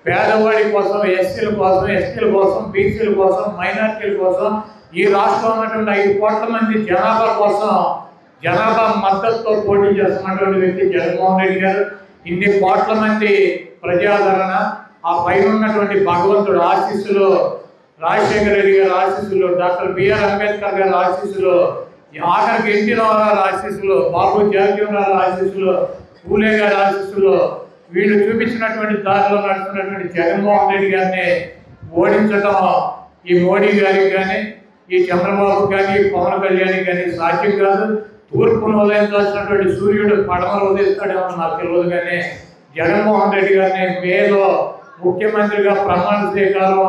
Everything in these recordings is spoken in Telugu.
పేదవాడి కోసం, ఎస్సీల కోసం, ఎస్టీల కోసం, బీసీల కోసం, మైనార్టీల కోసం, ఈ రాష్ట్రంలో ఉన్నటువంటి 5 కోట్ల మంది జనాభా కోసం జనాభా మద్దతుతో పోటీ చేస్తున్నటువంటి వ్యక్తి జగన్మోహన్ రెడ్డి గారు. ఇన్ని కోట్ల మంది ప్రజాదరణ, ఆ పైన ఉన్నటువంటి భగవంతుడు ఆశీస్సులు, రాజశేఖర రెడ్డి గారి ఆశీస్సులు, డాక్టర్ బిఆర్ అంబేద్కర్ గారి ఆశీస్సులు, ఆఖరికి ఎన్టీ రామారావు ఆశీస్సులు, బాబు జగజ్జీవనరావు ఆశీస్సులు, పూలే గారి ఆశీస్సులు, వీళ్ళు చూపించినటువంటి దారిలో నడుస్తున్నటువంటి జగన్మోహన్ రెడ్డి గారిని ఓడించడం ఈ మోడీ గారికి కానీ, ఈ చంద్రబాబు కానీ, పవన్ కళ్యాణ్ కానీ సాధ్యం కాదు. తూర్పును ఉదయించాల్సినటువంటి సూర్యుడు పడమలు ఉదయిస్తాడేమో నాకు తెలియదు, కానీ జగన్మోహన్ రెడ్డి గారిని మేలో ముఖ్యమంత్రిగా ప్రమాణ స్వీకారం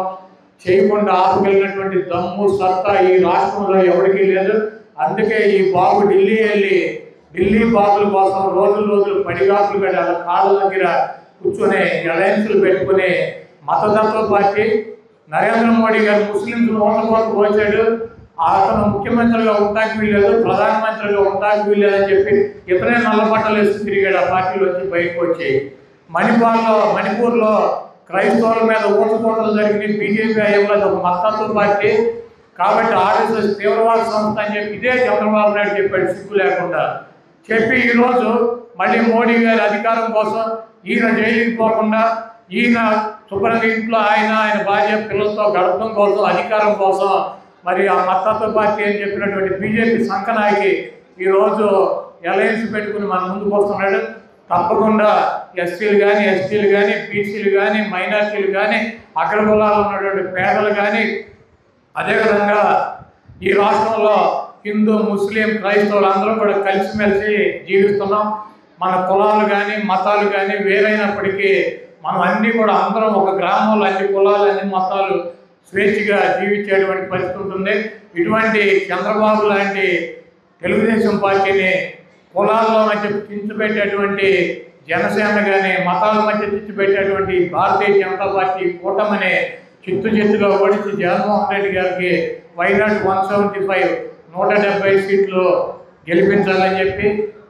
చేయకుండా ఆపగలిగినటువంటి దమ్ము, సత్తా ఈ రాష్ట్రంలో ఎవరికీ లేదు. అందుకే ఈ బాబు ఢిల్లీ వెళ్ళి ఢిల్లీ బాబుల కోసం రోజులు పడిగాపులు పెట్టి అలా కాళ్ళ దగ్గర కూర్చొని అలయన్సులు పెట్టుకుని మతతత్వ పార్టీ నరేంద్ర మోడీ గారు ముస్లింలు ఓట్ల పోచాడు, అతను ముఖ్యమంత్రిగా ఉండడానికి వీల్లేదు, ప్రధానమంత్రిగా ఉండడానికి వీల్లేదని చెప్పి ఇతనే నల్లబట్టలు వేసి తిరిగాడు. ఆ పార్టీలో వచ్చి బయటకు వచ్చి మణిపూర్లో క్రైస్తవుల మీద ఊచకోతలు జరిగినాయి. బీజేపీ అయ్యంలో ఒక మతతత్వ పార్టీ కాబట్టి ఆర్ఎస్ఎస్ తీవ్రవాద సంస్థ అని చెప్పి ఇదే చంద్రబాబు నాయుడు చెప్పాడు, సిగ్గు లేకుండా చెప్పి ఈరోజు మళ్ళీ మోడీ గారి అధికారం కోసం ఈయన జైలుకి పోకుండా, ఈయన శుభ్రంగా ఇంట్లో ఆయన భార్య పిల్లలతో గడపడం కోసం, అధికారం కోసం మరి ఆ మతతత్వ పార్టీ అని చెప్పినటువంటి బీజేపీ సంకనాయకి ఈరోజు అలయన్స్ పెట్టుకుని మన ముందుకు వస్తున్నాడు. తప్పకుండా ఎస్సీలు కానీ, ఎస్టీలు కానీ, బీసీలు కానీ, మైనార్టీలు కానీ, అగ్రకులాలు ఉన్నటువంటి పేదలు కానీ, అదేవిధంగా ఈ రాష్ట్రంలో హిందూ, ముస్లిం, క్రైస్తవులు అందరూ కూడా కలిసిమెలిసి జీవిస్తున్నాం. మన కులాలు కానీ, మతాలు కానీ వేరైనప్పటికీ మనం అన్నీ కూడా అందరం ఒక గ్రామంలో అన్ని కులాలు, అన్ని మతాలు స్వేచ్ఛగా జీవించేటువంటి పరిస్థితి ఉంటుంది. ఇటువంటి చంద్రబాబు లాంటి తెలుగుదేశం పార్టీని కులాల్లో మధ్య చించిపెట్టేటువంటి జనసేన కానీ, మతాల మధ్య చించిపెట్టేటువంటి భారతీయ జనతా పార్టీ కూటమిని చిత్తుగా ఓడించి జగన్మోహన్ రెడ్డి గారికి వైనాట్ 175 170 సీట్లు గెలిపించాలని చెప్పి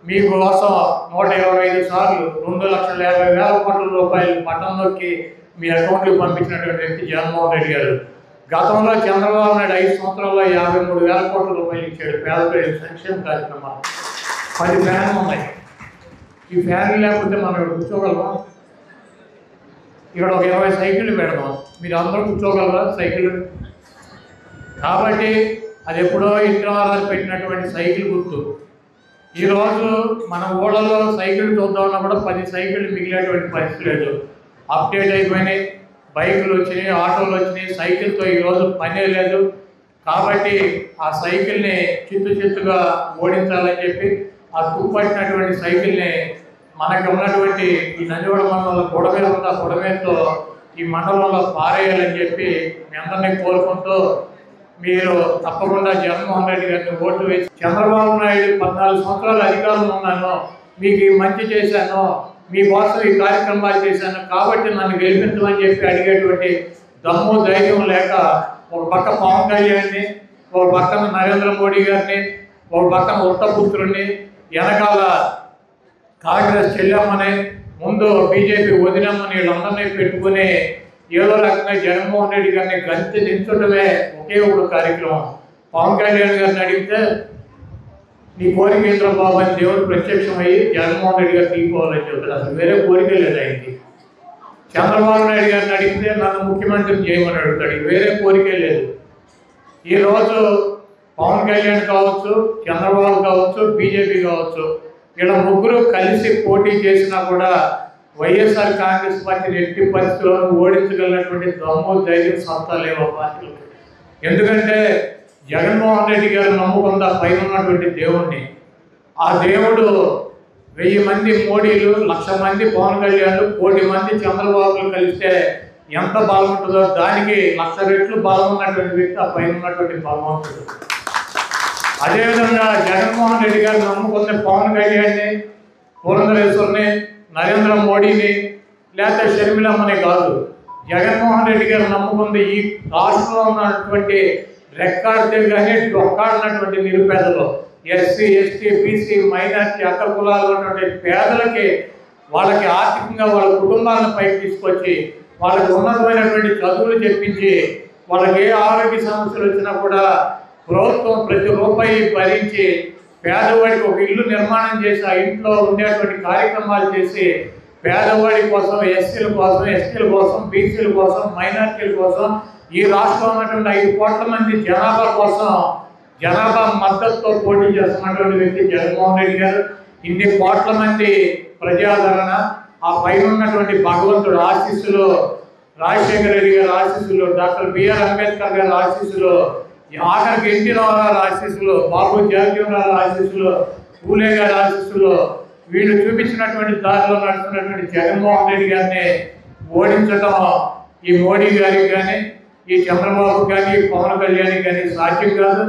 మీకోసం 125 సార్లు 2,50,000 కోట్ల రూపాయలు బటన్ నొక్కి మీ అకౌంట్కి పంపించినటువంటి వ్యక్తి జగన్మోహన్ రెడ్డి గారు. గతంలో చంద్రబాబు నాయుడు 5 సంవత్సరాల్లో 53,000 కోట్ల రూపాయలు ఇచ్చాడు పేద ప్రజల సంక్షేమ కార్యక్రమాలు. 10 ఫ్యాన్లు ఉన్నాయి. ఈ ఫ్యాన్లు లేకపోతే మనం ఇక్కడ కూర్చోగలమా? ఇక్కడ ఒక 20 సైకిళ్ళు పెడదాం, మీరు అందరూ కూర్చోగలరా సైకిళ్ళు? కాబట్టి అది ఎప్పుడో ఇంద్రవారాలు పెట్టినటువంటి సైకిల్ గుర్తు. ఈరోజు మన ఊళ్ళలో సైకిల్ చూద్దామన్నా కూడా 10 సైకిళ్ళు మిగిలేటువంటి పరిస్థితి లేదు. అప్డేట్ అయిపోయినాయి, బైకులు వచ్చినాయి, ఆటోలు వచ్చినాయి, సైకిల్తో ఈరోజు పనే లేదు. కాబట్టి ఆ సైకిల్ని చిత్తుగా ఓడించాలని చెప్పి ఆ తుప్పట్టినటువంటి సైకిల్ని మనకు ఉన్నటువంటి ఈ నందివాడ మండలంలో గొడవ ఉన్న గొడవతో ఈ మండలంలో పారేయాలని చెప్పి మీ అందరినీ కోరుకుంటూ మీరు తప్పకుండా జగన్మోహన్ రెడ్డి గారిని ఓట్లు వేసి చంద్రబాబు నాయుడు 14 సంవత్సరాలు అధికారంలో ఉన్నాను, మీకు మంచి చేశాను, మీకోసం ఈ కార్యక్రమాలు చేశాను కాబట్టి నన్ను గెలిపించమని చెప్పి అడిగేటువంటి దమ్ము ధైర్యం లేక ఒక పక్క పవన్ కళ్యాణ్ని, ఒక పక్కన నరేంద్ర మోడీ గారిని, ఒక పక్కన ఉత్తపుత్రుడిని, వెనకాల కాంగ్రెస్ చెల్లెమ్మని, ముందు బీజేపీ వదినమ్మని వీళ్ళందరినీ పెట్టుకుని ఏదో రకంగా జగన్మోహన్ రెడ్డి గారిని గంతి దించడమే ఒకే ఒక కార్యక్రమం. పవన్ కళ్యాణ్ గారిని అడిగితే నీ కోరిక ఏంద్ర బాబు అని దేవుడు ప్రత్యక్షమయ్యి జగన్మోహన్ రెడ్డి గారు తీసుకోవాలని చెప్తాడు. అసలు వేరే కోరిక లేదు ఆయనకి. చంద్రబాబు నాయుడు గారిని అడిగితే నన్ను ముఖ్యమంత్రిని చేయమని అడుగుతాడు, వేరే కోరికే లేదు. ఈరోజు పవన్ కళ్యాణ్ కావచ్చు, చంద్రబాబు కావచ్చు, బీజేపీ కావచ్చు, వీళ్ళ ముగ్గురు కలిసి పోటీ చేసినా కూడా వైఎస్ఆర్ కాంగ్రెస్ పార్టీని ఎట్టి పరిస్థితుల్లో ఓడించగలిగినటువంటి దమ్ము ధైర్యం సత్తా లేవు పార్టీలు. ఎందుకంటే జగన్మోహన్ రెడ్డి గారు నమ్ముకుందా పైన ఉన్నటువంటి దేవుణ్ణి. ఆ దేవుడు 1000 మంది మోడీలు, 1,00,000 మంది పవన్ కళ్యాణ్లు, 1,00,00,000 మంది చంద్రబాబులు కలిస్తే ఎంత బలం ఉంటుందో దానికి 1,00,000 రెట్లు బలం ఉన్నటువంటి వ్యక్తి ఆ పైన ఉన్నటువంటి బలవంతుడు. అదేవిధంగా జగన్మోహన్ రెడ్డి గారు నమ్ముకున్న పవన్ కళ్యాణ్ని, పురంధరేశ్వరిని, నరేంద్ర మోడీని లేకపోతే షర్మిలమ్మని కాదు, జగన్మోహన్ రెడ్డి గారు నమ్ముకుంది ఈ రాష్ట్రంలో ఉన్నటువంటి రెక్కాడితే కానీ డొక్కాడినటువంటి నిరుపేదలు, ఎస్సీ, ఎస్టీ, బీసీ, మైనార్టీ, అగ్ర కులాలు ఉన్నటువంటి పేదలకి వాళ్ళకి ఆర్థికంగా వాళ్ళ కుటుంబాలను పైకి తీసుకొచ్చి వాళ్ళకి ఉన్నతమైనటువంటి చదువులు చెప్పించి వాళ్ళకి ఏ ఆరోగ్య సమస్యలు వచ్చినా కూడా ప్రభుత్వం ప్రతి రూపాయి భరించి పేదవాడికి ఒక ఇల్లు నిర్మాణం చేసి ఆ ఇంట్లో ఉండేటువంటి కార్యక్రమాలు చేసి పేదవాడి కోసం, ఎస్సీల కోసం, ఎస్టీల కోసం, బీసీల కోసం, మైనార్టీల కోసం, ఈ రాష్ట్రంలో ఉన్నటువంటి 5 కోట్ల మంది జనాభా కోసం జనాభా మద్దతుతో పోటీ చేస్తున్నటువంటి వ్యక్తి జగన్మోహన్ రెడ్డి గారు. ఇన్ని కోట్ల మంది ప్రజాదరణ, ఆ పైన ఉన్నటువంటి భగవంతుడు ఆశీస్సులు, రాజశేఖర రెడ్డి గారి ఆశీస్సులు, డాక్టర్ బిఆర్ అంబేద్కర్ గారి ఆశీస్సులు, ఆఖరికి ఎన్టీ రామారావు ఆశీస్సులు, బాబు జగజీవనరావు ఆశీస్సులు, పూలే గారి ఆశీస్సులు, వీళ్ళు చూపించినటువంటి దారిలో నడుస్తున్నటువంటి జగన్మోహన్ రెడ్డి గారిని ఓడించడం ఈ మోడీ గారికి కానీ, ఈ చంద్రబాబు కానీ, పవన్ కళ్యాణ్ కానీ సాధ్యం కాదు.